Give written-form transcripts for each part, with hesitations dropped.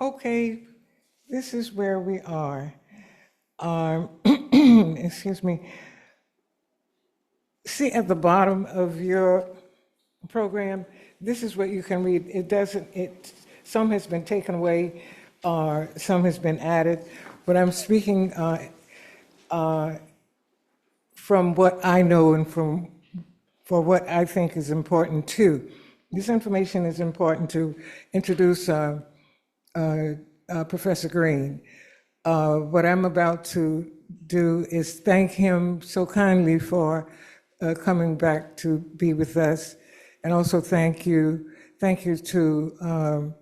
Okay, this is where we are. Excuse me. See at the bottom of your program, this is what you can read. It doesn't, some has been taken away, or some has been added, but I'm speaking from what I know and for what I think is important too. This information is important to introduce Professor Green. What I'm about to do is thank him so kindly for coming back to be with us, and also thank you to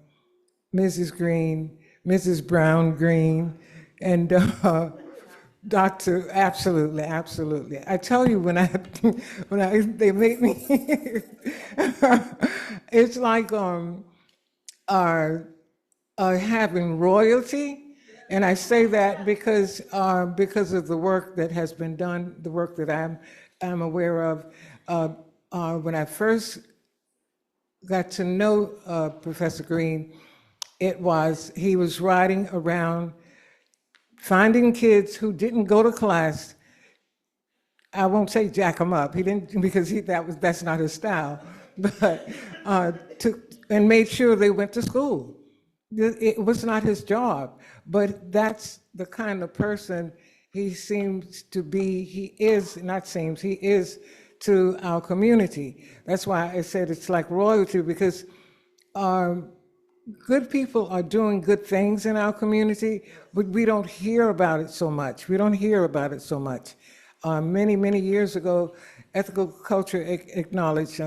Mrs. Green, Mrs. Brown Green, and Doctor. Absolutely, absolutely. I tell you, they make me, it's like having royalty. And I say that because of the work that has been done, the work that I'm aware of. When I first got to know Professor Green, he was riding around finding kids who didn't go to class. I won't say jack them up. He didn't, because that's not his style. But and made sure they went to school. It was not his job, but that's the kind of person he seems to be. He is, not seems, he is to our community. That's why I said it's like royalty, because good people are doing good things in our community, but we don't hear about it so much. We don't hear about it so much. Many, many years ago, ethical culture acknowledged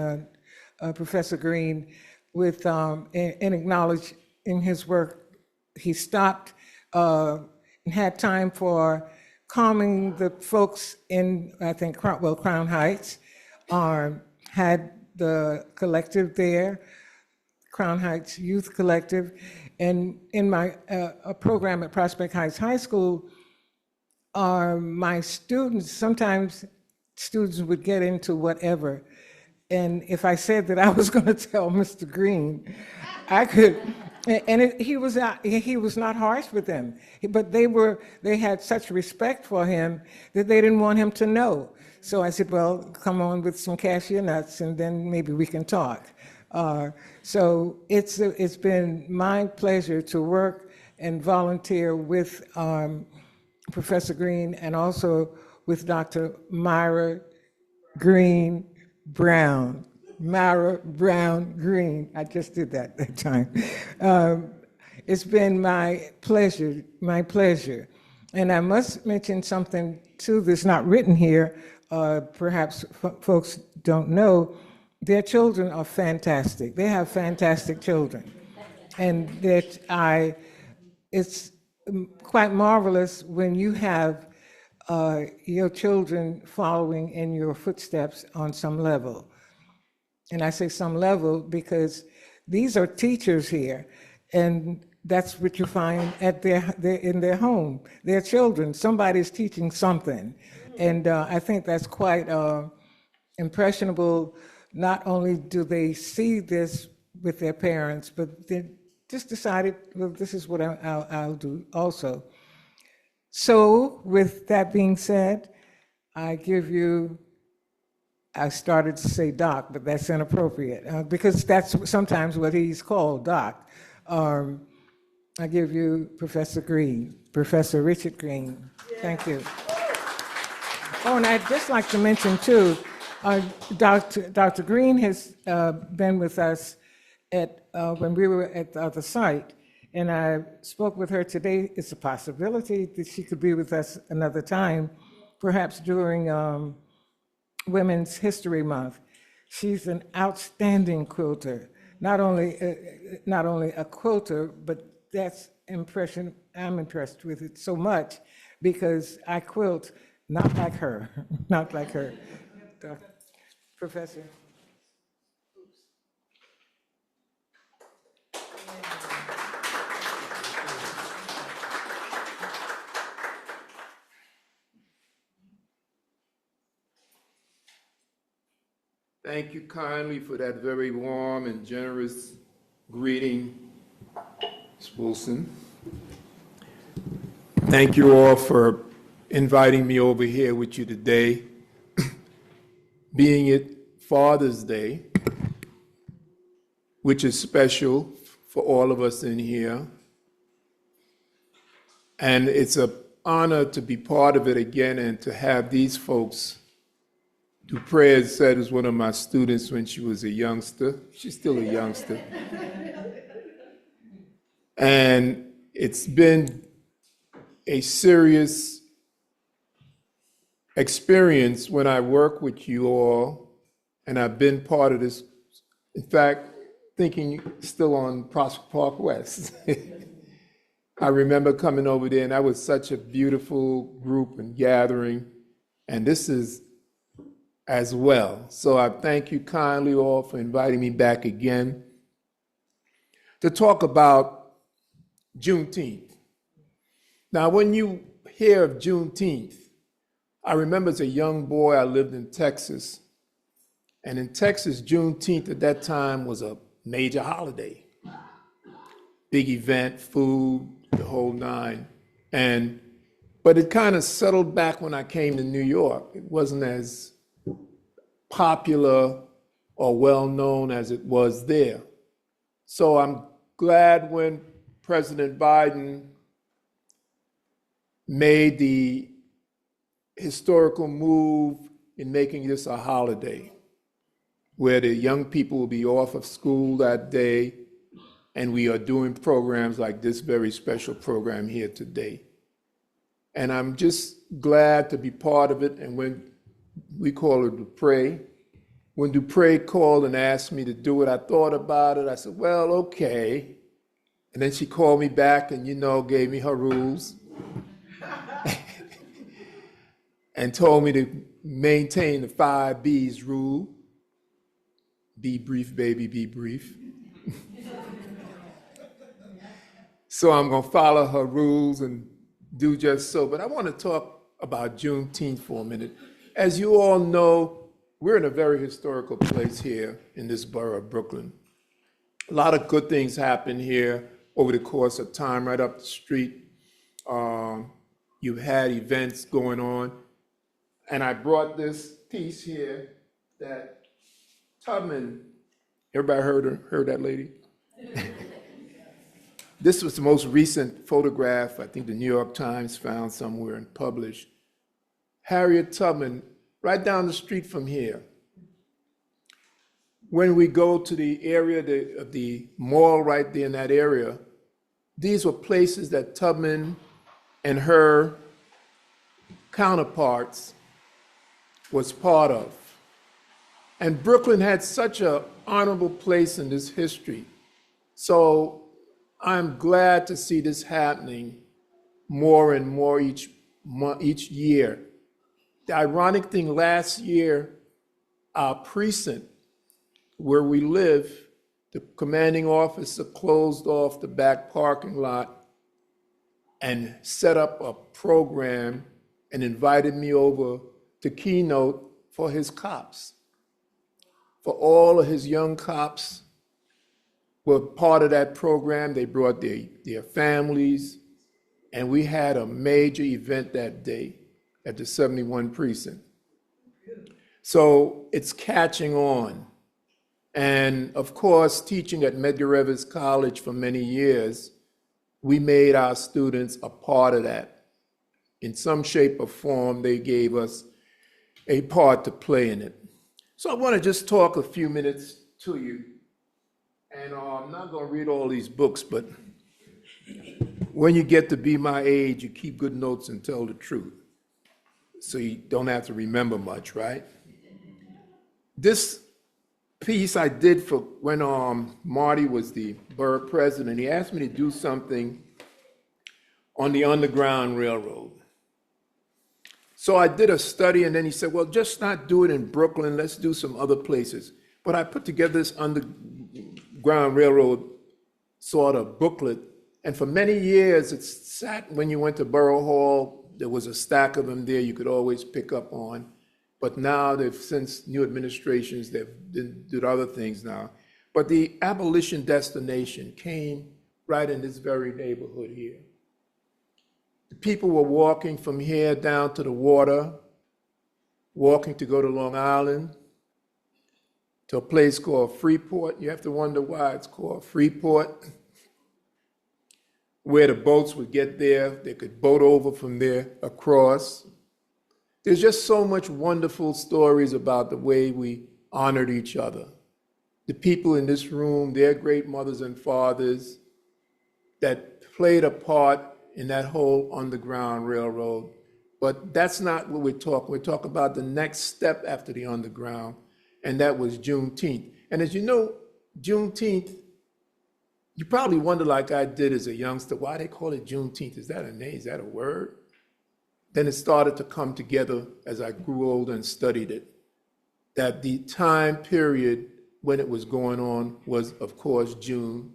Professor Green with, and acknowledged in his work, he stopped and had time for calming the folks in, I think, Crown Heights, had the collective there, Crown Heights Youth Collective. And in my program at Prospect Heights High School, my students, sometimes students would get into whatever. And if I said that I was going to tell Mr. Green, I could, he was not harsh with them, but they had such respect for him that they didn't want him to know. So I said, well, come on with some cashew nuts and then maybe we can talk. So it's been my pleasure to work and volunteer with Professor Green, and also with Dr. Myra Green Brown. Myra Brown Green. I just did that time. It's been my pleasure. And I must mention something too that's not written here. Perhaps folks don't know. Their children are fantastic. They have fantastic children. And it's quite marvelous when you have your children following in your footsteps on some level. And I say some level because these are teachers here, and that's what you find at in their home. Their children, somebody's teaching something. And I think that's quite impressionable. Not only do they see this with their parents, but they just decided, well, this is what I'll do also. So with that being said, I started to say Doc, but that's inappropriate because that's sometimes what he's called, Doc. I give you Professor Green, Professor Richard Green. Thank you. Oh, and I'd just like to mention too, Dr. Green has been with us when we were at the other site, and I spoke with her today. It's a possibility that she could be with us another time, perhaps during Women's History Month. She's an outstanding quilter. Not only a quilter, but I'm impressed with it so much because I quilt not like her, not like her. Professor. Thank you kindly for that very warm and generous greeting. It's Wilson. Thank you all for inviting me over here with you today. Being it Father's Day, which is special for all of us in here. And it's an honor to be part of it again and to have these folks. Dupre said was one of my students when she was a youngster. She's still a youngster. And it's been a serious experience when I work with you all, and I've been part of this. In fact, thinking still on Prospect Park West. I remember coming over there, and that was such a beautiful group and gathering, and this is as well. So I thank you kindly all for inviting me back again to talk about Juneteenth. Now, when you hear of Juneteenth, I remember as a young boy, I lived in Texas, and in Texas, Juneteenth at that time was a major holiday. Big event, food, the whole nine. But it kind of settled back when I came to New York. It wasn't as popular or well known as it was there. So I'm glad when President Biden made the historical move in making this a holiday, where the young people will be off of school that day, and we are doing programs like this very special program here today. And I'm just glad to be part of it. And when we call her Dupre, when Dupre called and asked me to do it, I thought about it. I said, well, okay. And then she called me back and, gave me her rules and told me to maintain the 5 B's rule. Be brief, baby, be brief. So I'm going to follow her rules and do just so. But I want to talk about Juneteenth for a minute. As you all know, we're in a very historical place here in this borough of Brooklyn. A lot of good things happen here over the course of time. Right up the street, you've had events going on. And I brought this piece here that Tubman, everybody heard that lady? This was the most recent photograph I think the New York Times found somewhere and published. Harriet Tubman, right down the street from here. When we go to the area of the mall right there in that area, these were places that Tubman and her counterparts was part of. And Brooklyn had such an honorable place in this history. So I'm glad to see this happening more and more each year. The ironic thing, last year, our precinct where we live, the commanding officer closed off the back parking lot and set up a program and invited me over to keynote for his cops. For all of his young cops were part of that program. They brought their families, and we had a major event that day at the 71 precinct. So it's catching on. And of course, teaching at Medgar Evers College for many years, we made our students a part of that. In some shape or form, they gave us a part to play in it. So I want to just talk a few minutes to you. And I'm not going to read all these books, but when you get to be my age, you keep good notes and tell the truth. So you don't have to remember much, right? This piece I did for when Marty was the borough president. He asked me to do something on the Underground Railroad. So I did a study, and then he said, well, just not do it in Brooklyn, let's do some other places. But I put together this Underground Railroad sort of booklet, and for many years it sat when you went to Borough Hall, there was a stack of them there you could always pick up on. But now since new administrations, they've did other things now. But the abolition destination came right in this very neighborhood here. The people were walking from here down to the water, walking to go to Long Island, to a place called Freeport. You have to wonder why it's called Freeport, where the boats would get there. They could boat over from there across. There's just so much wonderful stories about the way we honored each other. The people in this room, their great mothers and fathers that played a part in that whole Underground Railroad. But that's not what we're talking. We're talking about the next step after the Underground, and that was Juneteenth. And as you know, Juneteenth, you probably wonder, like I did as a youngster, why they call it Juneteenth. Is that a name? Is that a word? Then it started to come together as I grew older and studied it, that the time period when it was going on was, of course, June.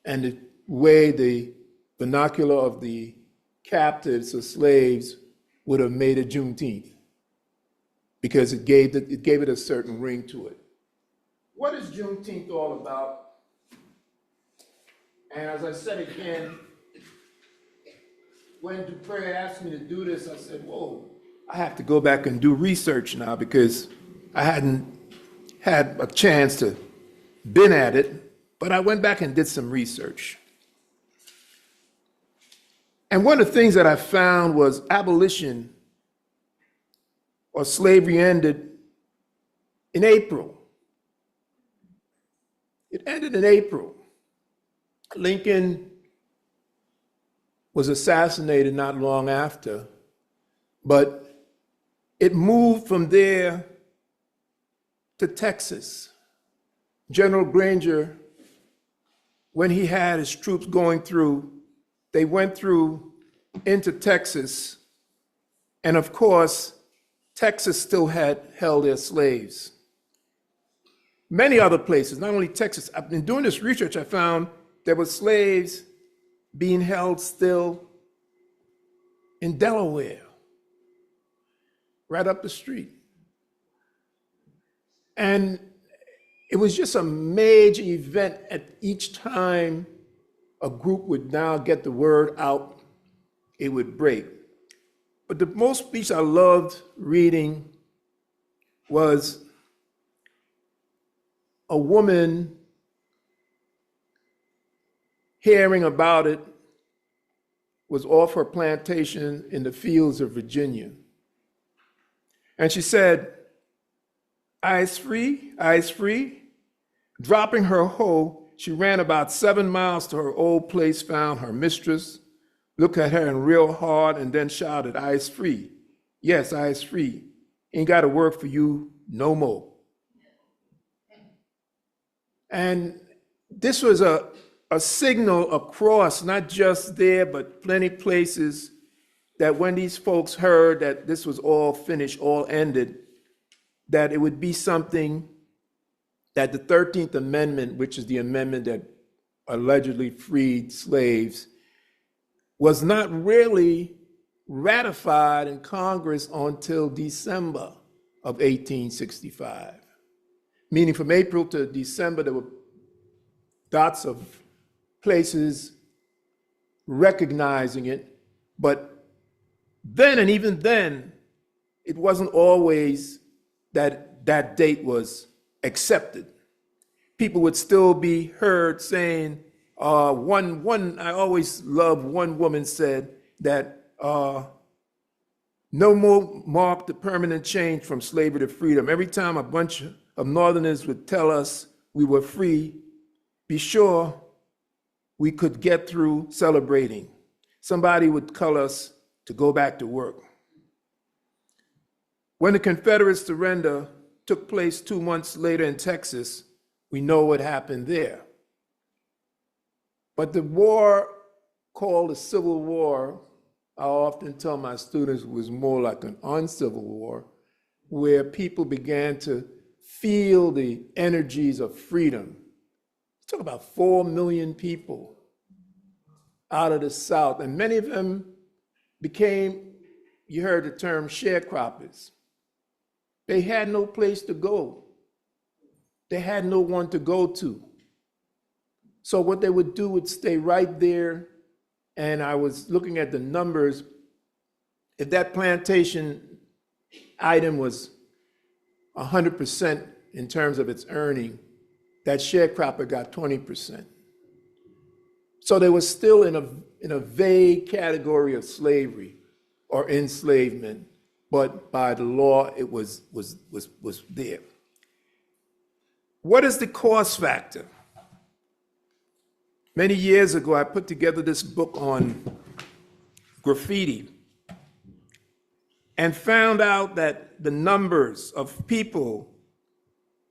And the way the vernacular of the captives or slaves would have made it Juneteenth, because it gave it a certain ring to it. What is Juneteenth all about? And as I said again, when Dupre asked me to do this, I said, whoa, I have to go back and do research now, because I hadn't had a chance to been at it, but I went back and did some research. And one of the things that I found was abolition or slavery ended in April. It ended in April. Lincoln was assassinated not long after, but it moved from there to Texas. General Granger, when he had his troops going through, they went through into Texas, and of course, Texas still had held their slaves. Many other places, not only Texas. I've been doing this research, I found there were slaves being held still in Delaware, right up the street. And it was just a major event at each time a group would now get the word out, it would break. But the most piece I loved reading was a woman hearing about it, was off her plantation in the fields of Virginia. And she said, eyes free, eyes free. Dropping her hoe, she ran about 7 miles to her old place, found her mistress, looked at her in real hard, and then shouted, eyes free. Yes, eyes free. Ain't got to work for you no more. And this was a signal across, not just there, but plenty places, that when these folks heard that this was all finished, all ended, that it would be something that the 13th Amendment, which is the amendment that allegedly freed slaves, was not really ratified in Congress until December of 1865. Meaning from April to December, there were dots of places recognizing it, but then, and even then, it wasn't always that that date was accepted. People would still be heard saying, I always love one woman said that no more marked the permanent change from slavery to freedom. Every time a bunch of Northerners would tell us we were free, be sure we could get through celebrating. Somebody would tell us to go back to work. When the Confederate surrender took place 2 months later in Texas, we know what happened there. But the war called the Civil War, I often tell my students, was more like an uncivil war, where people began to feel the energies of freedom. Talk about 4 million people out of the South, and many of them became, you heard the term, sharecroppers. They had no place to go. They had no one to go to. So what they would do would stay right there, and I was looking at the numbers. If that plantation item was 100% in terms of its earning, that sharecropper got 20%. So they were still in a vague category of slavery or enslavement, but by the law it was there. What is the cost factor? Many years ago, I put together this book on graffiti and found out that the numbers of people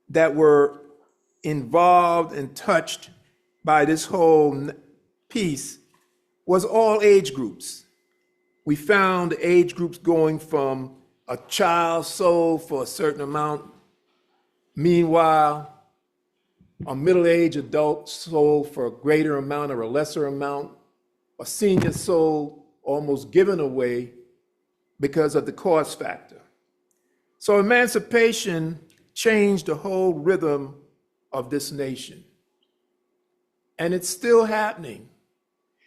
that were involved and touched by this whole piece was all age groups. We found age groups going from a child sold for a certain amount. Meanwhile, a middle-aged adult sold for a greater amount or a lesser amount. A senior sold almost given away because of the cost factor. So emancipation changed the whole rhythm of this nation. And it's still happening.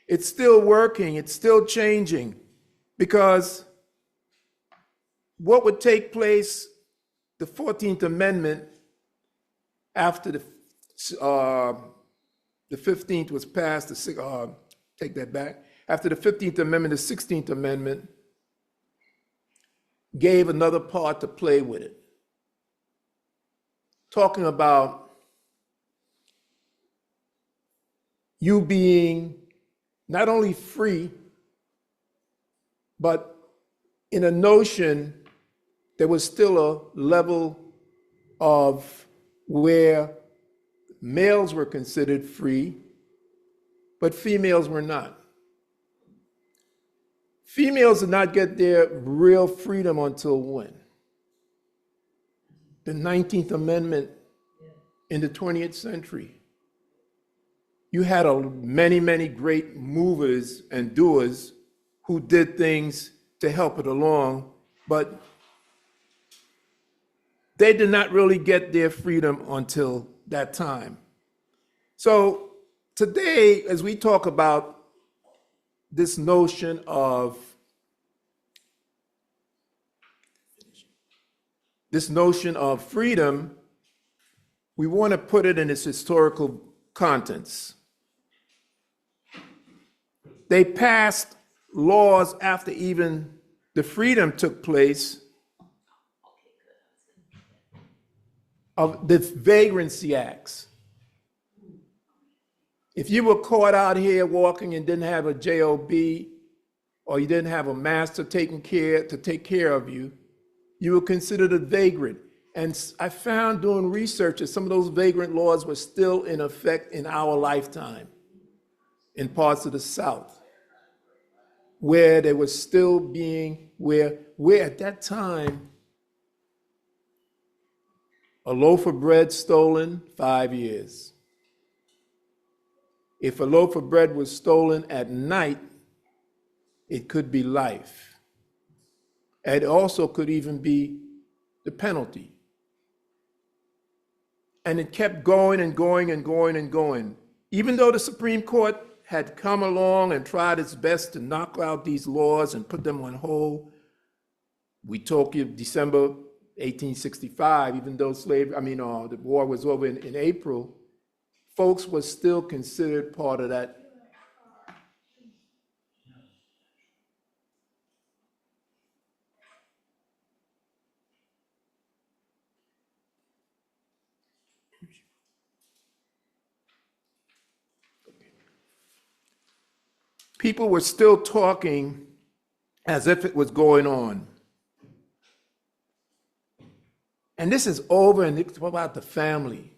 It's still working. It's still changing. Because what would take place, the 14th Amendment, after the 15th was passed, take that back. After the 15th Amendment, the 16th Amendment gave another part to play with it. Talking about you being not only free, but in a notion there was still a level of where males were considered free, but females were not. Females did not get their real freedom until when? The 19th Amendment in the 20th century. You had many, many great movers and doers who did things to help it along, but they did not really get their freedom until that time. So today, as we talk about this notion of freedom, we want to put it in its historical contents. They passed laws after even the freedom took place of the vagrancy acts. If you were caught out here walking and didn't have a job, or you didn't have a master to take care of you, you were considered a vagrant. And I found doing research that some of those vagrant laws were still in effect in our lifetime in parts of the South, where they were still being, where at that time, a loaf of bread stolen, 5 years. If a loaf of bread was stolen at night, it could be life. It also could even be the penalty. And it kept going and going and going and going. Even though the Supreme Court had come along and tried its best to knock out these laws and put them on hold, we talk of December 1865, even though the war was over in April, folks were still considered part of that. People were still talking as if it was going on. And this is over, and what about the family?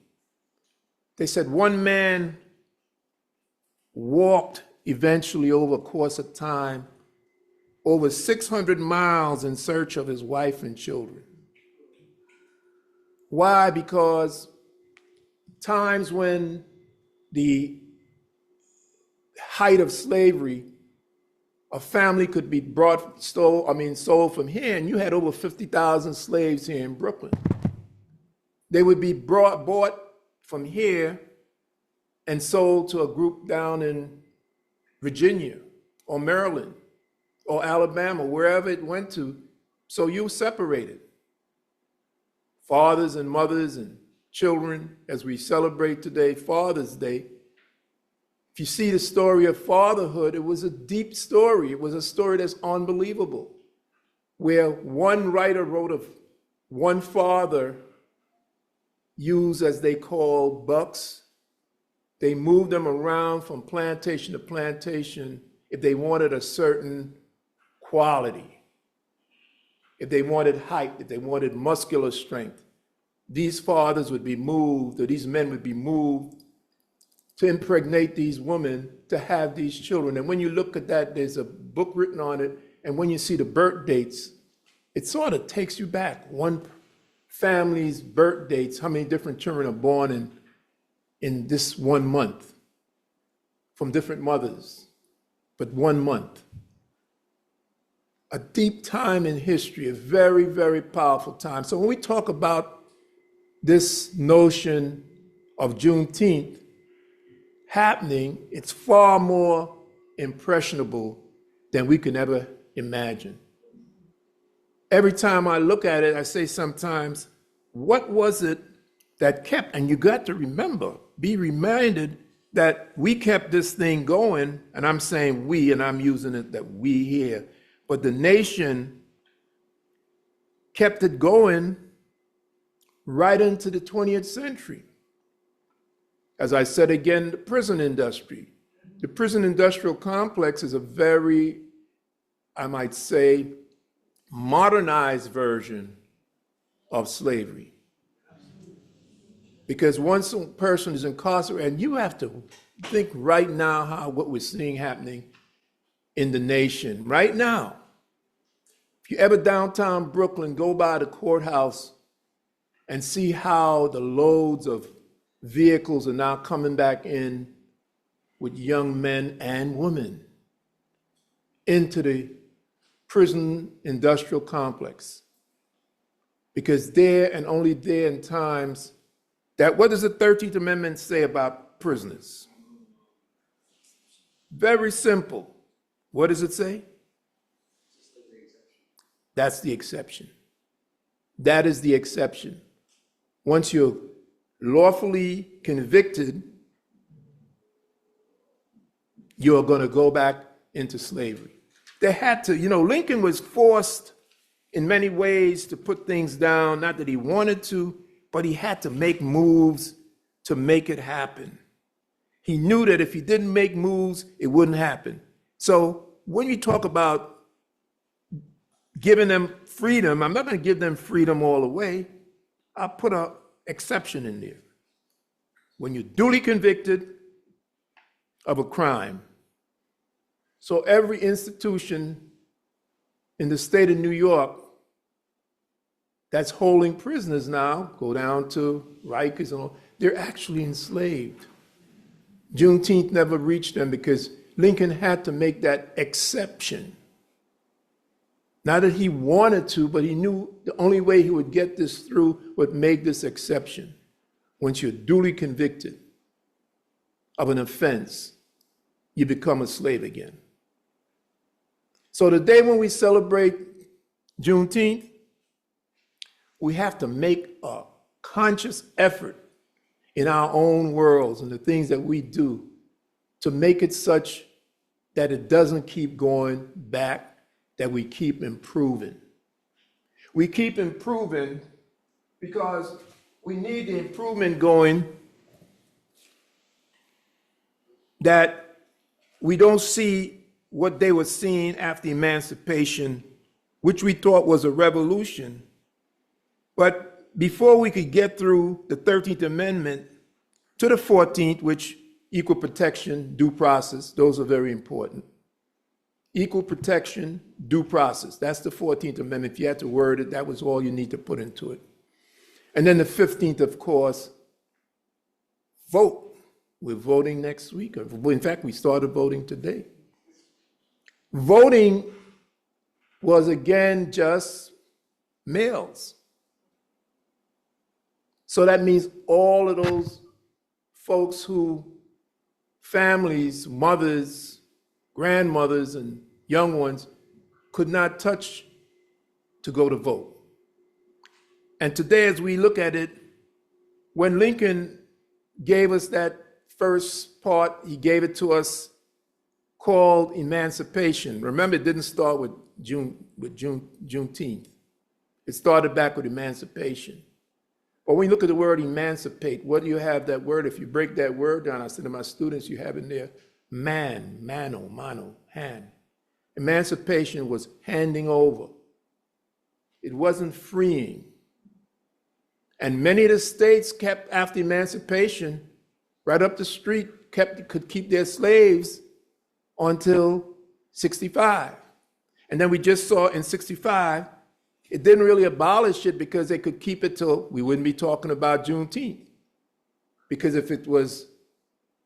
They said one man walked eventually over a course of time over 600 miles in search of his wife and children. Why? Because times when the height of slavery, a family could be sold from here, and you had over 50,000 slaves here in Brooklyn. They would be bought from here and sold to a group down in Virginia or Maryland or Alabama, wherever it went to. So you separated. Fathers and mothers and children, as we celebrate today, Father's Day. If you see the story of fatherhood, it was a deep story. It was a story that's unbelievable, where one writer wrote of one father used, as they call, bucks. They moved them around from plantation to plantation if they wanted a certain quality, if they wanted height, if they wanted muscular strength. These fathers would be moved, or these men would be moved to impregnate these women to have these children. And when you look at that, there's a book written on it, and when you see the birth dates, it sort of takes you back. One family's birth dates, how many different children are born in this 1 month from different mothers, but 1 month. A deep time in history, a very, very powerful time. So when we talk about this notion of Juneteenth happening, it's far more impressionable than we can ever imagine. Every time I look at it, I say sometimes, what was it that kept, and you got to remember, be reminded that we kept this thing going, and I'm saying we, and I'm using it that we here, but the nation kept it going right into the 20th century. As I said again, the prison industry. The prison industrial complex is a very, I might say, modernized version of slavery. Because once a person is incarcerated, and you have to think right now how what we're seeing happening in the nation right now. If you ever downtown Brooklyn, go by the courthouse and see how the loads of vehicles are now coming back in with young men and women into the prison industrial complex. Because there and only there in times that, what does the 13th Amendment say about prisoners? Very simple. What does it say? That's the exception. That is the exception. Once you're lawfully convicted, you're going to go back into slavery. They had to, Lincoln was forced in many ways to put things down, not that he wanted to, but he had to make moves to make it happen. He knew that if he didn't make moves, it wouldn't happen. So when you talk about giving them freedom, I'm not going to give them freedom all the way. I'll put an exception in there. When you're duly convicted of a crime, so every institution in the state of New York that's holding prisoners now, go down to Rikers and all, they're actually enslaved. Juneteenth never reached them because Lincoln had to make that exception. Not that he wanted to, but he knew the only way he would get this through would make this exception. Once you're duly convicted of an offense, you become a slave again. So the day when we celebrate Juneteenth, we have to make a conscious effort in our own worlds and the things that we do to make it such that it doesn't keep going back, that we keep improving. We keep improving because we need the improvement going that we don't see what they were seeing after emancipation, which we thought was a revolution. But before we could get through the 13th Amendment to the 14th, which equal protection, due process, those are very important. Equal protection, due process, that's the 14th Amendment. If you had to word it, that was all you need to put into it. And then the 15th, of course, vote. We're voting next week. In fact, we started voting today. Voting was, again, just males. So that means all of those folks who families, mothers, grandmothers, and young ones could not touch to go to vote. And today, as we look at it, when Lincoln gave us that first part, he gave it to us called Emancipation. Remember, it didn't start with Juneteenth. It started back with Emancipation. But when you look at the word emancipate, what do you have that word? If you break that word down, I said to my students, you have in there man, mano, hand. Emancipation was handing over. It wasn't freeing. And many of the states kept, after emancipation, right up the street, could keep their slaves until 65. And then we just saw in 65, it didn't really abolish it because they could keep it till we wouldn't be talking about Juneteenth. Because if it was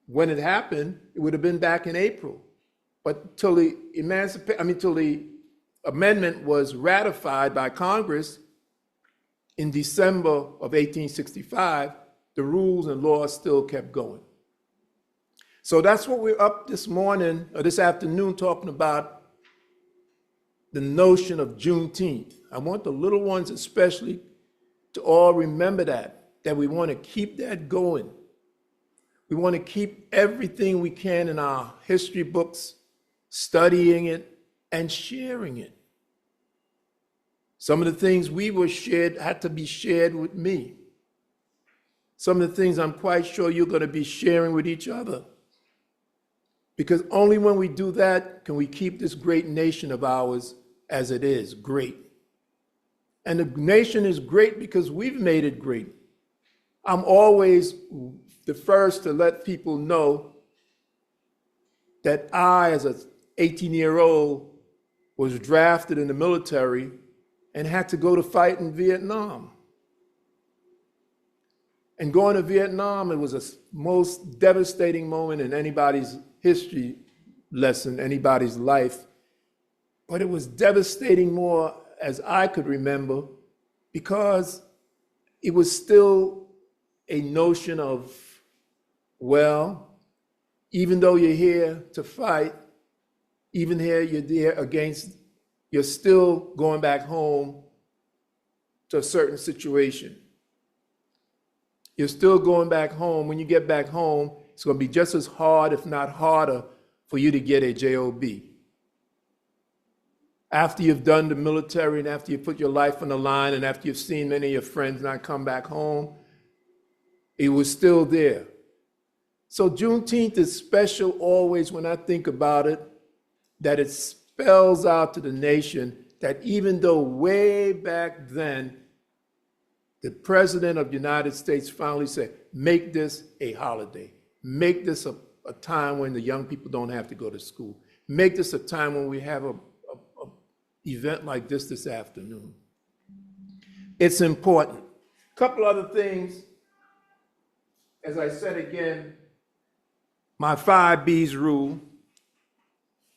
when it happened, it would have been back in April. But till the amendment was ratified by Congress in December of 1865, the rules and laws still kept going. So that's what we're up this morning, or this afternoon, talking about, the notion of Juneteenth. I want the little ones especially to all remember that we want to keep that going. We want to keep everything we can in our history books, studying it and sharing it. Some of the things we were shared had to be shared with me. Some of the things I'm quite sure you're going to be sharing with each other. Because only when we do that can we keep this great nation of ours as it is, great. And the nation is great because we've made it great. I'm always the first to let people know that I, as an 18-year-old, was drafted in the military and had to go to fight in Vietnam. And going to Vietnam, it was a most devastating moment in anybody's history lesson, anybody's life. But it was devastating more as I could remember because it was still a notion of, well, even though you're here to fight, even here you're there against, you're still going back home to a certain situation. You're still going back home. When you get back home, it's going to be just as hard, if not harder, for you to get a job. After you've done the military and after you put your life on the line and after you've seen many of your friends not come back home, it was still there. So Juneteenth is special always when I think about it, that it spells out to the nation that even though way back then, the President of the United States finally said, make this a holiday. Make this a time when the young people don't have to go to school. Make this a time when we have a event like this afternoon. It's important. A couple other things. As I said again, my 5 B's rule,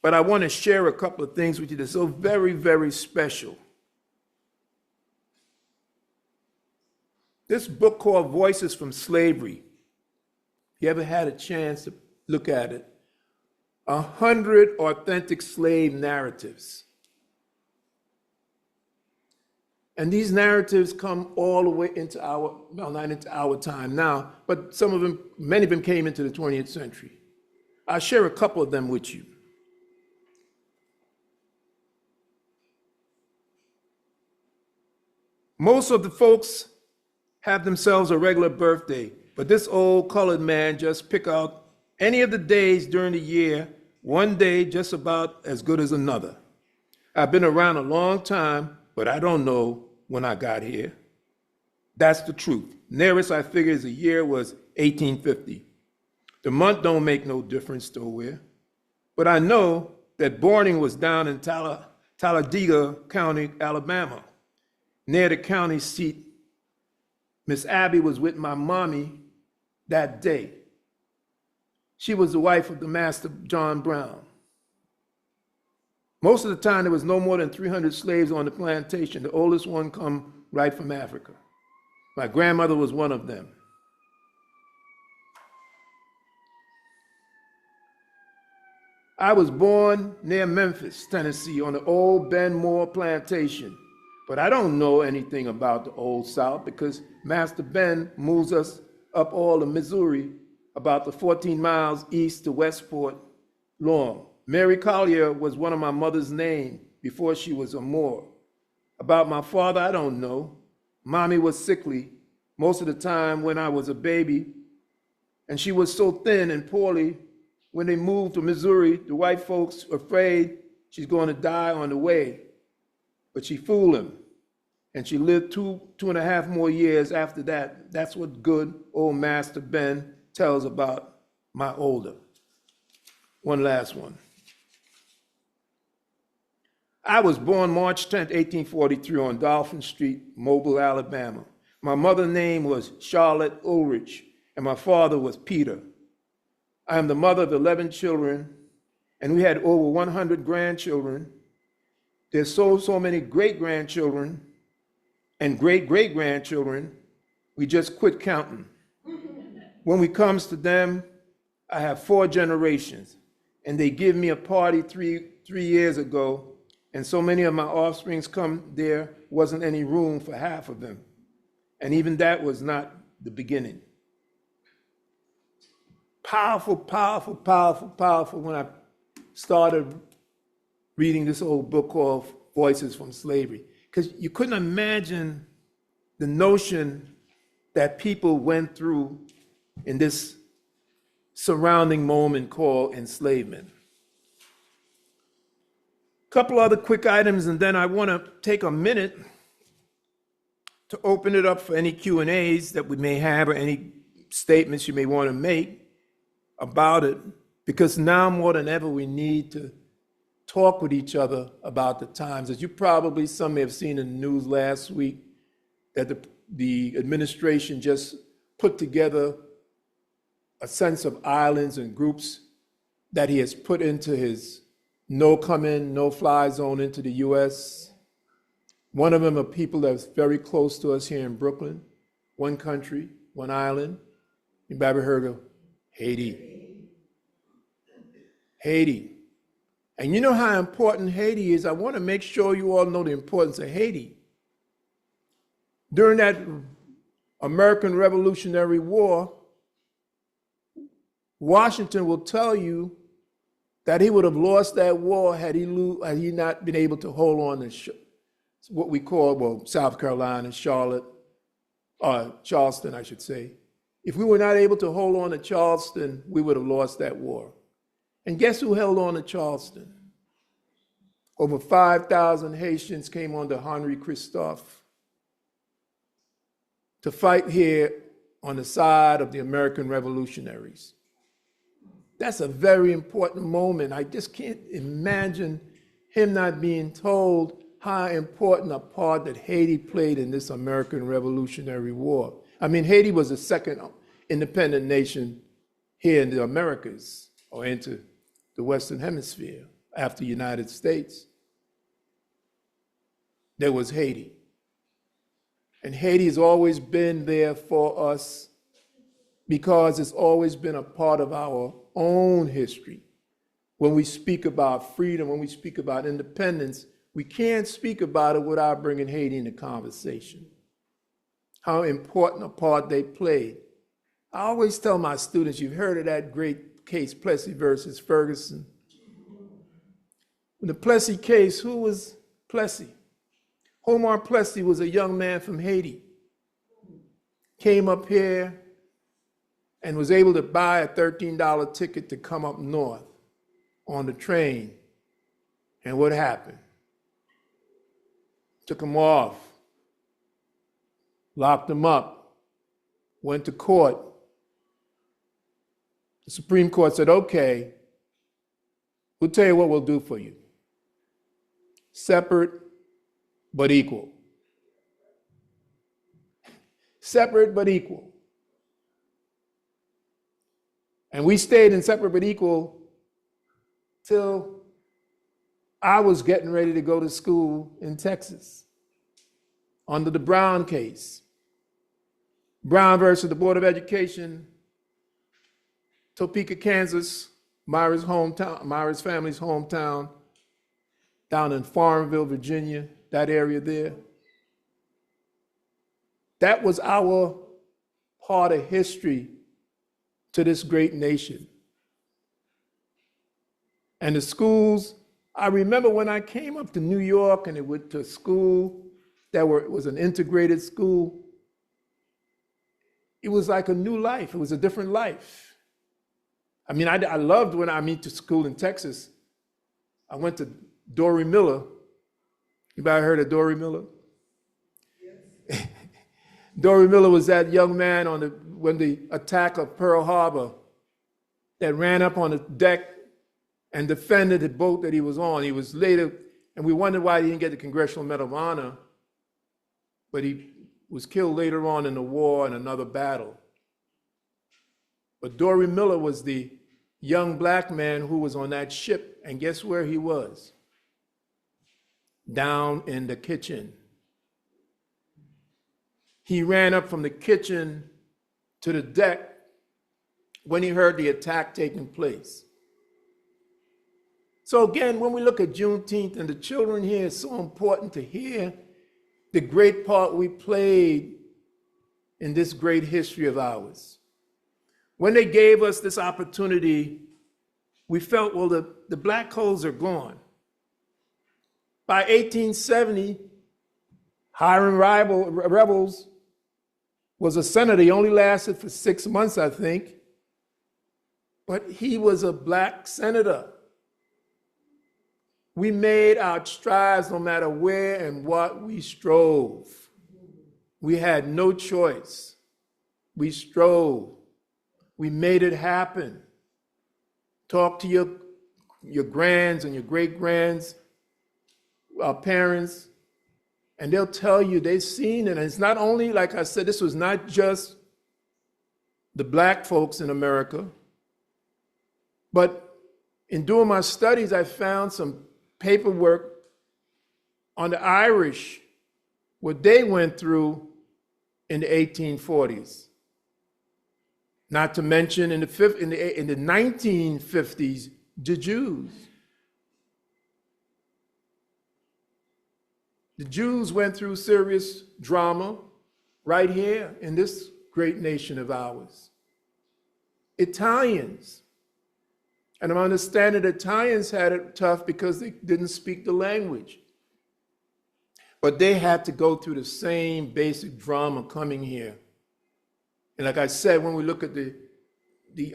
but I want to share a couple of things with you that's so very, very special. This book called Voices from Slavery, if you ever had a chance to look at it, 100 authentic slave narratives. And these narratives come all the way into our, well, not into our time now, but some of them, many of them came into the 20th century. I'll share a couple of them with you. Most of the folks have themselves a regular birthday, but this old colored man just pick out any of the days during the year, one day just about as good as another. I've been around a long time, but I don't know when I got here. That's the truth. Nearest I figure is the year was 1850. The month don't make no difference to where, but I know that boarding was down in Talladega County, Alabama, near the county seat. Miss Abby was with my mommy that day. She was the wife of the master, John Brown. Most of the time, there was no more than 300 slaves on the plantation. The oldest one come right from Africa. My grandmother was one of them. I was born near Memphis, Tennessee, on the old Ben Moore plantation. But I don't know anything about the Old South because Master Ben moves us up all of Missouri, about the 14 miles east to Westport long. Mary Collier was one of my mother's names before she was a Moore. About my father, I don't know. Mommy was sickly most of the time when I was a baby, and she was so thin and poorly. When they moved to Missouri, the white folks were afraid she's going to die on the way. But she fooled him, and she lived two and a half more years after that. That's what good old Master Ben tells about my older. One last one. I was born March 10th, 1843 on Dolphin Street, Mobile, Alabama. My mother's name was Charlotte Ulrich, and my father was Peter. I am the mother of 11 children, and we had over 100 grandchildren. There's so many great-grandchildren and great-great-grandchildren, we just quit counting. When it comes to them, I have 4 generations, and they give me a party three years ago, and so many of my offsprings come, there wasn't any room for half of them. And even that was not the beginning. Powerful, powerful, powerful, powerful when I started reading this old book called Voices from Slavery. Because you couldn't imagine the notion that people went through in this surrounding moment called enslavement. A couple other quick items, and then I want to take a minute to open it up for any Q&As that we may have or any statements you may want to make about it, because now more than ever we need to talk with each other about the times. As you probably, some may have seen in the news last week, that the administration just put together a sense of islands and groups that he has put into his no come in, no fly zone into the US. One of them are people that's very close to us here in Brooklyn, one country, one island. You've ever heard of Haiti? Haiti. And you know how important Haiti is? I want to make sure you all know the importance of Haiti. During that American Revolutionary War, Washington will tell you that he would have lost that war had he not been able to hold on to what we call, well, South Carolina, Charlotte, Charleston, I should say. If we were not able to hold on to Charleston, we would have lost that war. And guess who held on to Charleston? Over 5,000 Haitians came under Henri Christophe to fight here on the side of the American revolutionaries. That's a very important moment. I just can't imagine him not being told how important a part that Haiti played in this American Revolutionary War. I mean, Haiti was the second independent nation here in the Americas, or into the Western Hemisphere, after the United States. There was Haiti. And Haiti has always been there for us because it's always been a part of our own history. When we speak about freedom, when we speak about independence, we can't speak about it without bringing Haiti into conversation. How important a part they played. I always tell my students, you've heard of that great case, Plessy versus Ferguson. In the Plessy case, who was Plessy? Omar Plessy was a young man from Haiti. Came up here and was able to buy a $13 ticket to come up north on the train. And what happened? Took him off, locked him up, went to court. The Supreme Court said, okay, we'll tell you what we'll do for you. Separate but equal. Separate but equal. And we stayed in separate but equal till I was getting ready to go to school in Texas under the Brown case. Brown versus the Board of Education, Topeka, Kansas, Myra's hometown, Myra's family's hometown, down in Farmville, Virginia, that area there. That was our part of history to this great nation. And the schools, I remember when I came up to New York and it went to school it was an integrated school, it was like a new life. It was a different life. I mean, I loved when I went to school in Texas. I went to Dory Miller. Anybody heard of Dory Miller? Yes. Dory Miller was that young man when the attack of Pearl Harbor that ran up on the deck and defended the boat that he was on. He was later, and we wondered why he didn't get the Congressional Medal of Honor, but he was killed later on in the war in another battle. But Dory Miller was the young black man who was on that ship, and guess where he was? Down in the kitchen. He ran up from the kitchen to the deck when he heard the attack taking place. So again, when we look at Juneteenth and the children here, it's so important to hear the great part we played in this great history of ours. When they gave us this opportunity, we felt, well, the black codes are gone. By 1870, Hiram Rebels was a senator. He only lasted for 6 months, I think, but he was a black senator. We made our strides no matter where and what we strove. We had no choice. We strove. We made it happen. Talk to your grands and your great-grands, our parents, and they'll tell you they've seen it. And it's not only, like I said, this was not just the black folks in America, but in doing my studies, I found some paperwork on the Irish, what they went through in the 1840s. Not to mention in the 1950s, the Jews. The Jews went through serious drama right here in this great nation of ours. Italians. And I'm understanding Italians had it tough because they didn't speak the language. But they had to go through the same basic drama coming here. And like I said, when we look at the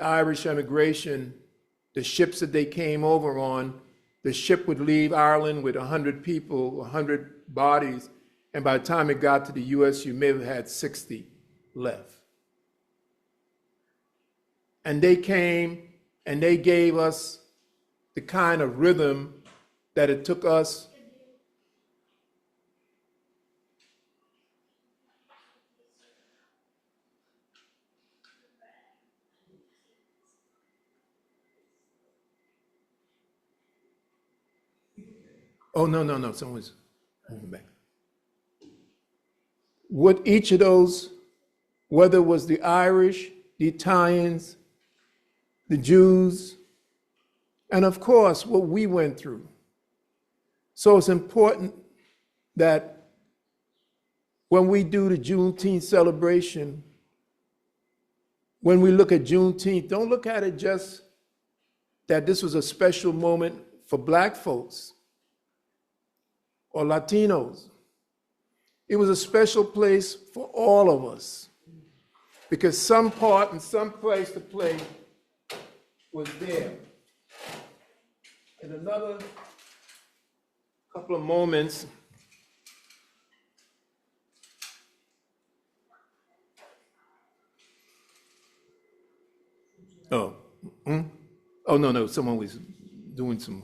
Irish emigration, the ships that they came over on, the ship would leave Ireland with 100 people, 100 bodies, and by the time it got to the US, you may have had 60 left. And they came and they gave us the kind of rhythm that it took us Oh, no, someone's moving back. What each of those, whether it was the Irish, the Italians, the Jews, and of course, what we went through. So it's important that when we do the Juneteenth celebration, when we look at Juneteenth, don't look at it just that this was a special moment for black folks or Latinos. It was a special place for all of us because some part and some place to play was there. In another couple of moments, oh no, someone was doing some.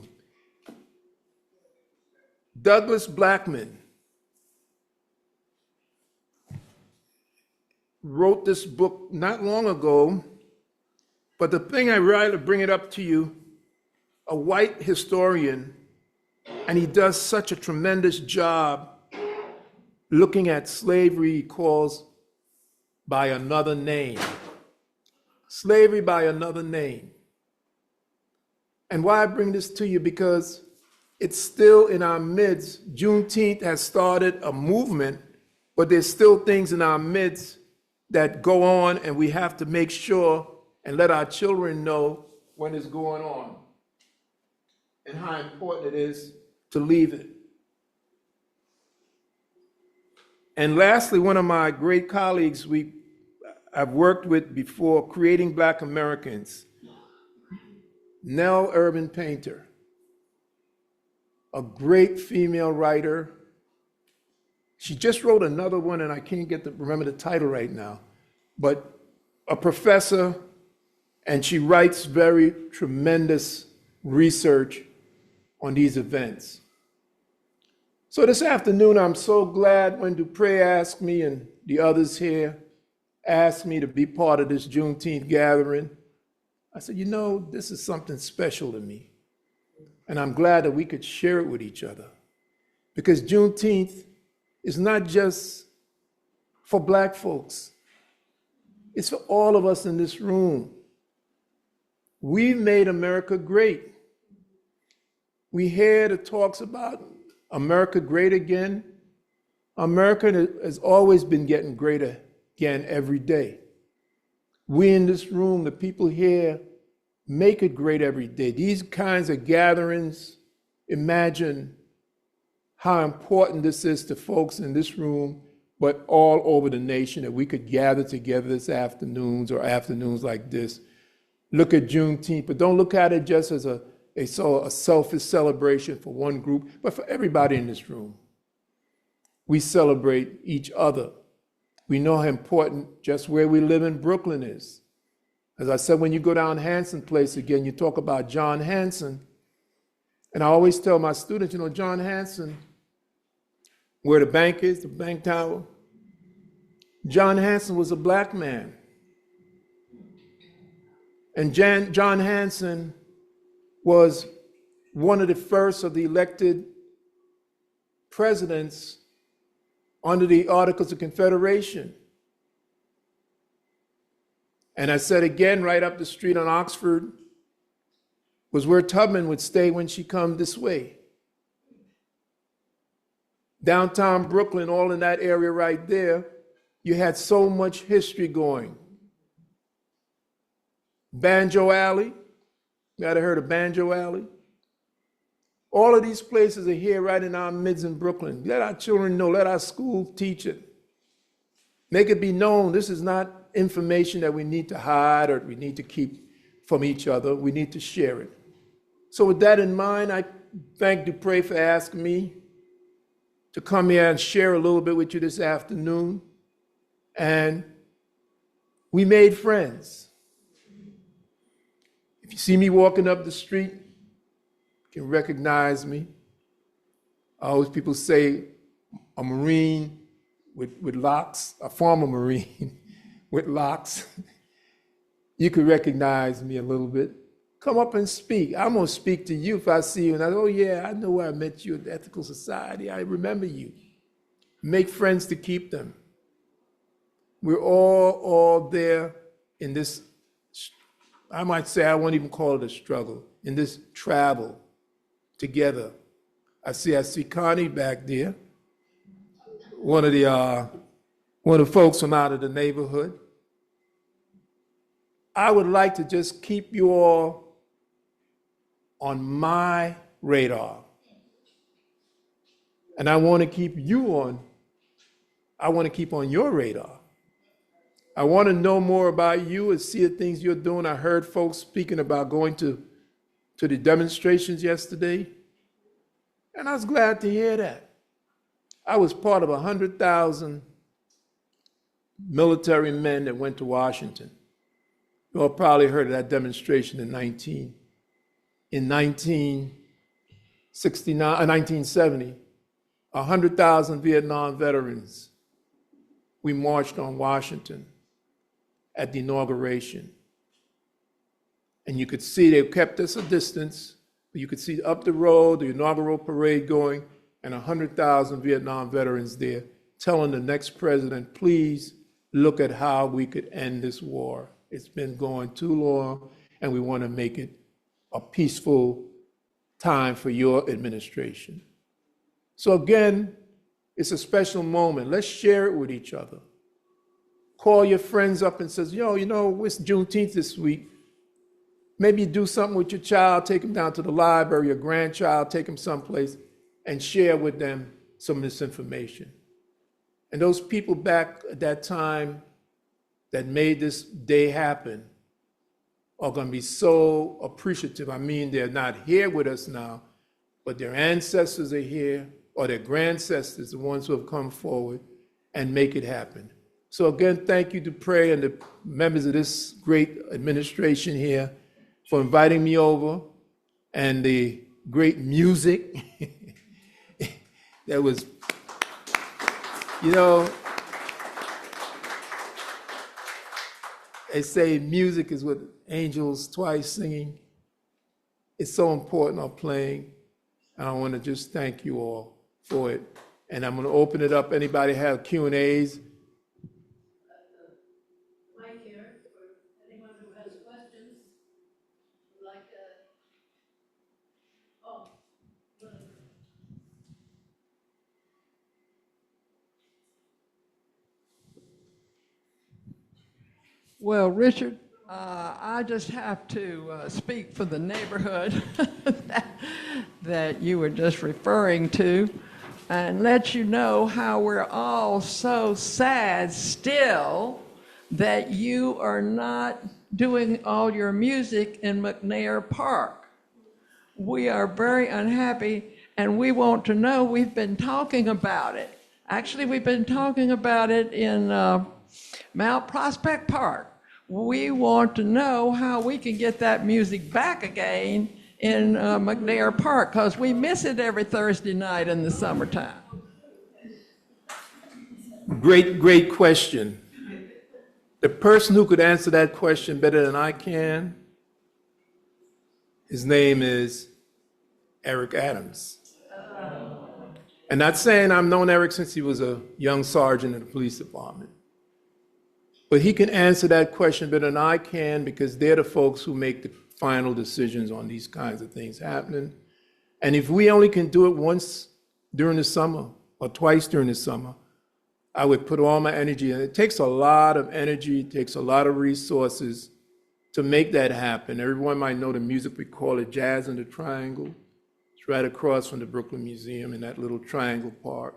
Douglas Blackman wrote this book not long ago, but the thing I write to bring it up to you, a white historian, and he does such a tremendous job looking at slavery, he calls by another name. Slavery by another name. And why I bring this to you, because it's still in our midst. Juneteenth has started a movement, but there's still things in our midst that go on, and we have to make sure and let our children know when it's going on and how important it is to leave it. And lastly, one of my great colleagues I've worked with before, Creating Black Americans, Nell Urban Painter, a great female writer. She just wrote another one, and I can't remember the title right now, but a professor, and she writes very tremendous research on these events. So this afternoon, I'm so glad when Dupre asked me and the others here asked me to be part of this Juneteenth gathering. I said, you know, this is something special to me. And I'm glad that we could share it with each other. Because Juneteenth is not just for Black folks. It's for all of us in this room. We've made America great. We hear the talks about America great again. America has always been getting greater again every day. We in this room, the people here, make it great every day. These kinds of gatherings, imagine how important this is to folks in this room, but all over the nation, that we could gather together this afternoons or afternoons like this. Look at Juneteenth, but don't look at it just as a selfish celebration for one group, but for everybody in this room. We celebrate each other. We know how important just where we live in Brooklyn is. As I said, when you go down Hanson Place again, you talk about John Hanson. And I always tell my students, you know, John Hanson, where the bank is, the bank tower, John Hanson was a Black man. And John Hanson was one of the first of the elected presidents under the Articles of Confederation. And I said again, right up the street on Oxford was where Tubman would stay when she come this way. Downtown Brooklyn, all in that area right there, you had so much history going. Banjo Alley, you might have heard of Banjo Alley. All of these places are here right in our midst in Brooklyn. Let our children know, let our school teach it. Make it be known this is not information that we need to hide or we need to keep from each other. We need to share it. So with that in mind, I thank Dupre for asking me to come here and share a little bit with you this afternoon. And we made friends. If you see me walking up the street, you can recognize me. People say a Marine with locks, a former Marine with locks. You could recognize me a little bit. Come up and speak. I'm going to speak to you if I see you. And I go, oh yeah, I know where I met you at the Ethical Society. I remember you. Make friends to keep them. We're all there in this, I might say, I won't even call it a struggle, in this travel together. I see Connie back there, one of the folks from out of the neighborhood. I would like to just keep you all on my radar. And I want to keep on your radar. I want to know more about you and see the things you're doing. I heard folks speaking about going to the demonstrations yesterday, and I was glad to hear that. I was part of 100,000 military men that went to Washington. You all probably heard of that demonstration in 1970. 100,000 Vietnam veterans. We marched on Washington at the inauguration. And you could see they kept us a distance, but you could see up the road, the inaugural parade going, and 100,000 Vietnam veterans there telling the next president, please look at how we could end this war. It's been going too long, and we want to make it a peaceful time for your administration. So again, it's a special moment. Let's share it with each other. Call your friends up and says, yo, it's Juneteenth this week. Maybe do something with your child, take them down to the library, your grandchild, take them someplace and share with them some of this information. And those people back at that time that made this day happen are going to be so appreciative. I mean, they're not here with us now, but their ancestors are here, or their grandcestors, the ones who have come forward and make it happen. So again, thank you to Prey and the members of this great administration here for inviting me over, and the great music that was, they say music is what angels twice singing. It's so important on playing, and I want to just thank you all for it. And I'm going to open it up. Anybody have Q&As? Mike here, for anyone who has questions, like, Well, Richard, I just have to speak for the neighborhood that you were just referring to, and let you know how we're all so sad still that you are not doing all your music in McNair Park. We are very unhappy, and we want to know, we've been talking about it. Actually, we've been talking about it in Mount Prospect Park. We want to know how we can get that music back again in McNair Park, because we miss it every Thursday night in the summertime. Great question. The person who could answer that question better than I can, his name is Eric Adams. And not saying I've known Eric since he was a young sergeant in the police department. But he can answer that question better than I can, because they're the folks who make the final decisions on these kinds of things happening. And if we only can do it once during the summer or twice during the summer, I would put all my energy in. It takes a lot of energy, it takes a lot of resources to make that happen. Everyone might know the music, we call it Jazz in the Triangle. It's right across from the Brooklyn Museum in that little triangle park.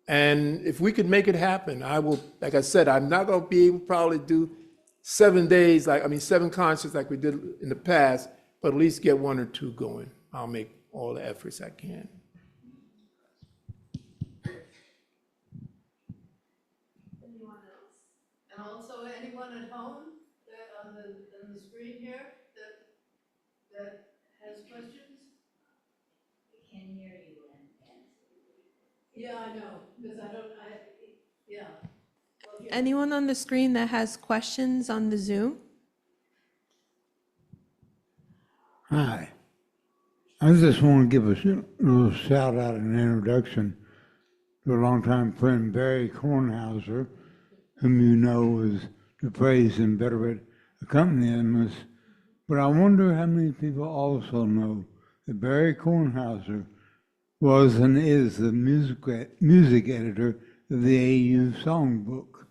And if we could make it happen, I will, like I said, I'm not gonna be able to probably do 7 concerts like we did in the past, but at least get 1 or 2 going. I'll make all the efforts I can. Anyone else? And also anyone at home on the screen here that has questions? We can hear you and Yeah, I know, because yeah. Well, here. Anyone on the screen that has questions on the Zoom? Hi. I just want to give a little shout out and introduction to a longtime friend, Barry Kornhauser, whom you know is the praise and inveterate accompanist. But I wonder how many people also know that Barry Kornhauser was and is the music editor of the AU songbook.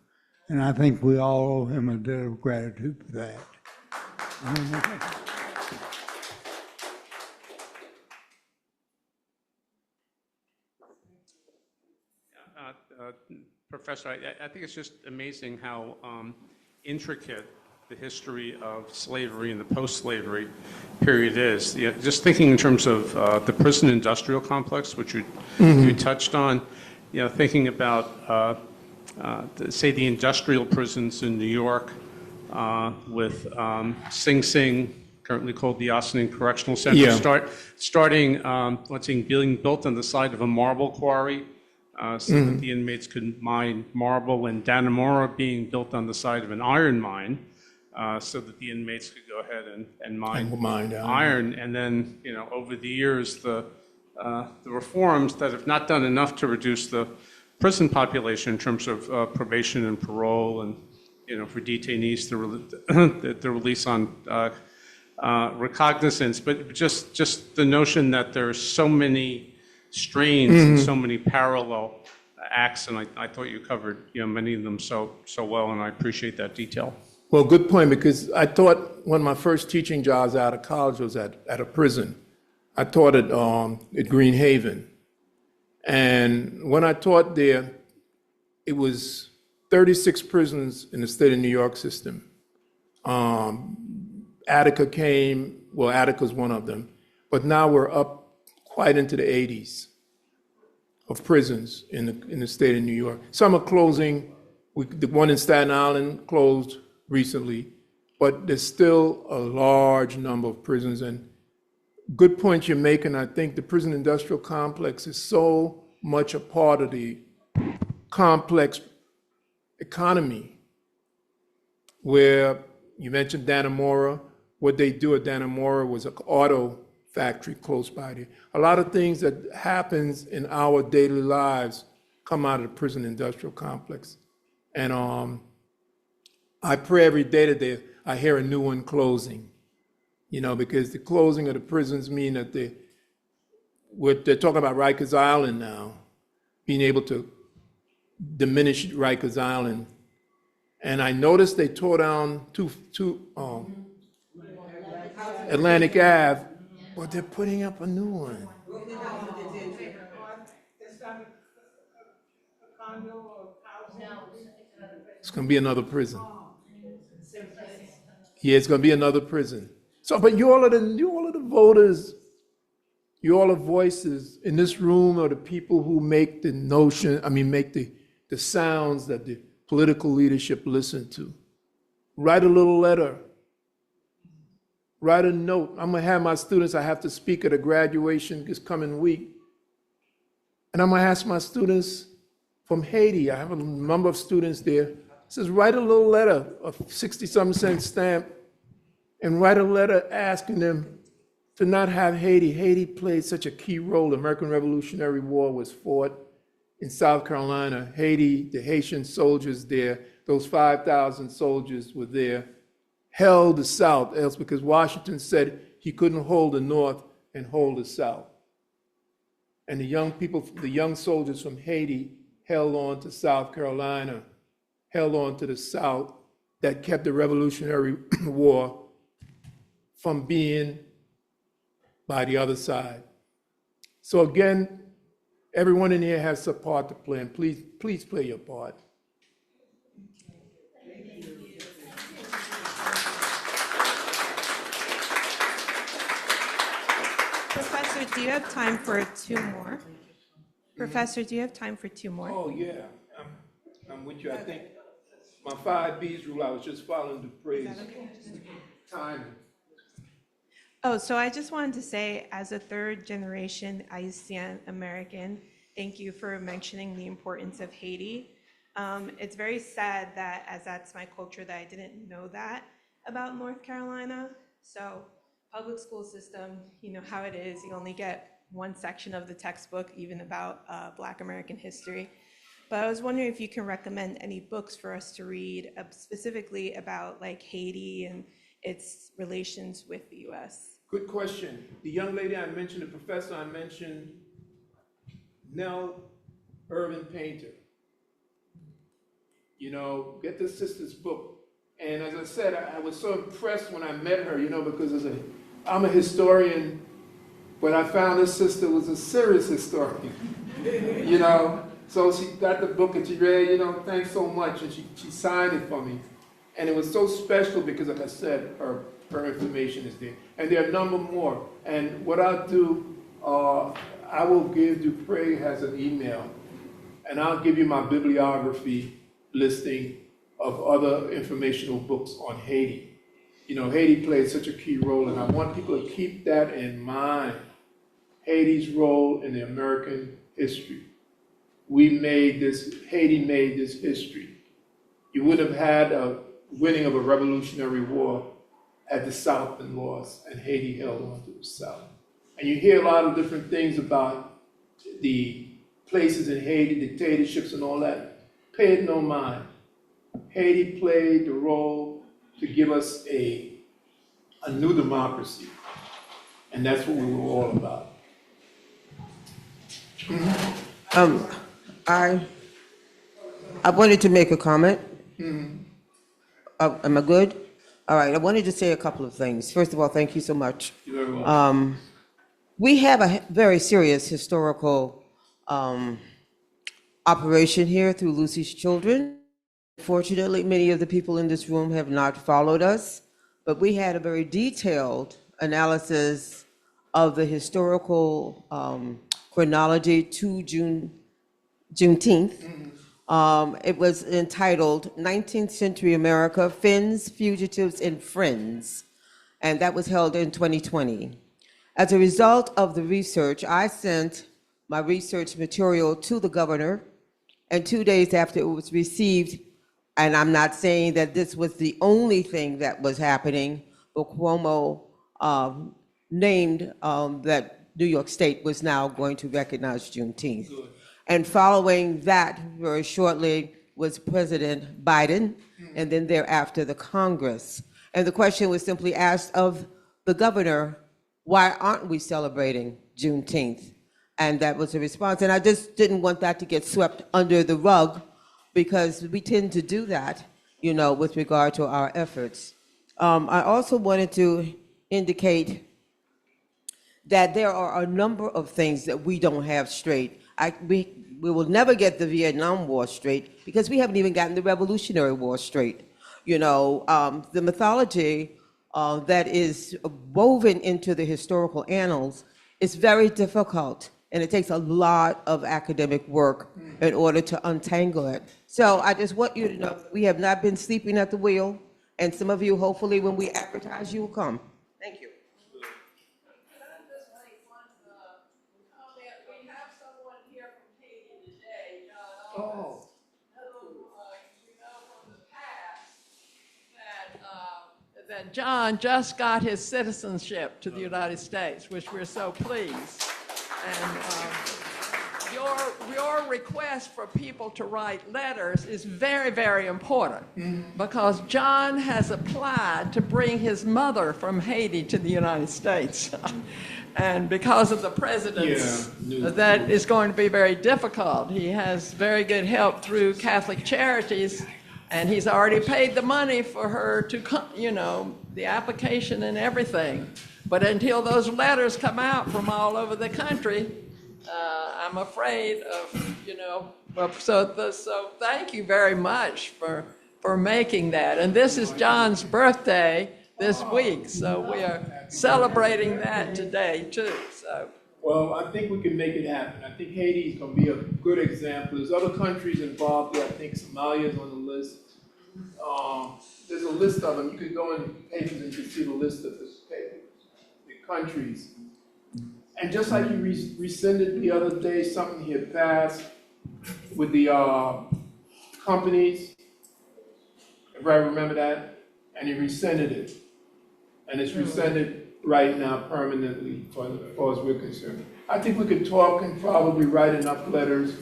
And I think we all owe him a debt of gratitude for that. Professor, I think it's just amazing how intricate the history of slavery and the post-slavery period is. Just thinking in terms of the prison industrial complex, which you touched on, thinking about, say, the industrial prisons in New York with Sing Sing, currently called the Ossining Correctional Center, starting being built on the side of a marble quarry, so that the inmates could mine marble, and Dannemora being built on the side of an iron mine, so that the inmates could go ahead and mine iron. And then, over the years, the reforms that have not done enough to reduce the prison population in terms of probation and parole for detainees the release on recognizance, but just the notion that there are so many strains and so many parallel acts, and I thought you covered many of them so well, and I appreciate that detail. Well, good point, because I taught one of my first teaching jobs out of college was at a prison. I taught at Green Haven. And when I taught there, it was 36 prisons in the state of New York system. Attica came, well, Attica's one of them, but now we're up quite into the 80s of prisons in the state of New York. Some are closing. The one in Staten Island closed recently, but there's still a large number of prisons. And good point you're making. I think the prison industrial complex is so much a part of the complex economy, where you mentioned Dannemora. What they do at Dannemora was an auto factory close by there. A lot of things that happens in our daily lives come out of the prison industrial complex. And I pray every day that I hear a new one closing, because the closing of the prisons mean that they're talking about Rikers Island now, being able to diminish Rikers Island. And I noticed they tore down Atlantic Ave, but they're putting up a new one. It's going to be another prison. Yeah, it's going to be another prison. So, but you all are the voters. You all are voices in this room are the people who make make the sounds that the political leadership listen to. Write a little letter. Write a note. I'm going to have my students, I have to speak at a graduation this coming week. And I'm going to ask my students from Haiti, I have a number of students there, it says, write a little letter, a 60-something cent stamp, and write a letter asking them to not have Haiti. Haiti played such a key role. The American Revolutionary War was fought in South Carolina. Haiti, the Haitian soldiers there, those 5,000 soldiers were there, held the South, else because Washington said he couldn't hold the North and hold the South. And the young soldiers from Haiti held on to South Carolina, held on to the South, that kept the Revolutionary War from being by the other side. So again, everyone in here has a part to play, and please play your part. Professor, do you have time for two more? Professor, do you have time for two more? Oh, yeah, I'm with you. I think my 5 B's rule, I was just following the praise. Time. Oh, so I just wanted to say, as a third generation Haitian American, thank you for mentioning the importance of Haiti. It's very sad that, as that's my culture, that I didn't know that about North Carolina. So public school system, you know how it is, you only get one section of the textbook, even about Black American history. But I was wondering if you can recommend any books for us to read, specifically about like Haiti and its relations with the US. Good question. The young lady I mentioned, the professor I mentioned, Nell Irvin Painter. Get the sister's book. And as I said, I was so impressed when I met her, because I'm a historian, but I found this sister was a serious historian, So she got the book and she read, thanks so much, and she signed it for me. And it was so special because, like I said, her information is there. And there are a number more. And what I'll do, I will give Dupre has an email, and I'll give you my bibliography listing of other informational books on Haiti. Haiti played such a key role, and I want people to keep that in mind. Haiti's role in the American history. Haiti made this history. You would have had a winning of a Revolutionary War had the South been lost and Haiti held on to the South. And you hear a lot of different things about the places in Haiti, dictatorships and all that. Pay it no mind. Haiti played the role to give us a new democracy. And that's what we were all about. I wanted to make a comment. Am I good? All right, I wanted to say a couple of things. First of all, thank you so much. You're very welcome. We have a very serious historical operation here through Lucy's Children. Fortunately, many of the people in this room have not followed us, but we had a very detailed analysis of the historical chronology to Juneteenth. It was entitled 19th Century America, Fins, Fugitives, and Friends, and that was held in 2020. As a result of the research, I sent my research material to the governor, and 2 days after it was received, and I'm not saying that this was the only thing that was happening, but Cuomo named that New York State was now going to recognize Juneteenth. Good. And following that, very shortly, was President Biden, and then thereafter the Congress. And the question was simply asked of the governor, why aren't we celebrating Juneteenth? And that was the response. And I just didn't want that to get swept under the rug, because we tend to do that, you know, with regard to our efforts. I also wanted to indicate that there are a number of things that we don't have straight. We will never get the Vietnam War straight because we haven't even gotten the Revolutionary War straight. You know, the mythology that is woven into the historical annals is very difficult, and it takes a lot of academic work in order to untangle it. So I just want you to know we have not been sleeping at the wheel, and some of you, hopefully, when we advertise, you will come. Thank you. We have someone here from Haiti today, Oh. who you know from the past that John just got his citizenship to the United States, which we're so pleased. And your request for people to write letters is very, very important, because John has applied to bring his mother from Haiti to the United States. And because of the president's, that is going to be very difficult. He has very good help through Catholic Charities, and he's already paid the money for her to come, you know, the application and everything. But until those letters come out from all over the country, I'm afraid of, you know, so thank you very much for making that. And this is John's birthday this week, so we are celebrating that today too. So. Well, I think we can make it happen. I think Haiti is going to be a good example. There's other countries involved there. I think Somalia is on the list. There's a list of them. You could go in pages and you can see the list of the countries. And just like you rescinded the other day, something he had passed with the companies, if I remember that, and he rescinded it. And it's rescinded right now permanently, as far as we're concerned. I think we could talk and probably write enough letters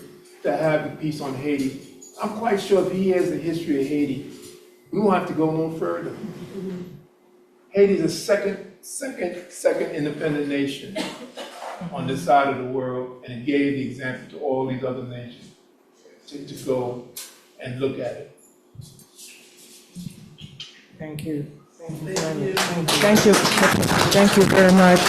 to have the peace on Haiti. I'm quite sure if he has the history of Haiti, we won't have to go no further. Haiti's a second independent nation on this side of the world, and it gave the example to all these other nations to go and look at it. Thank you. Thank you very much.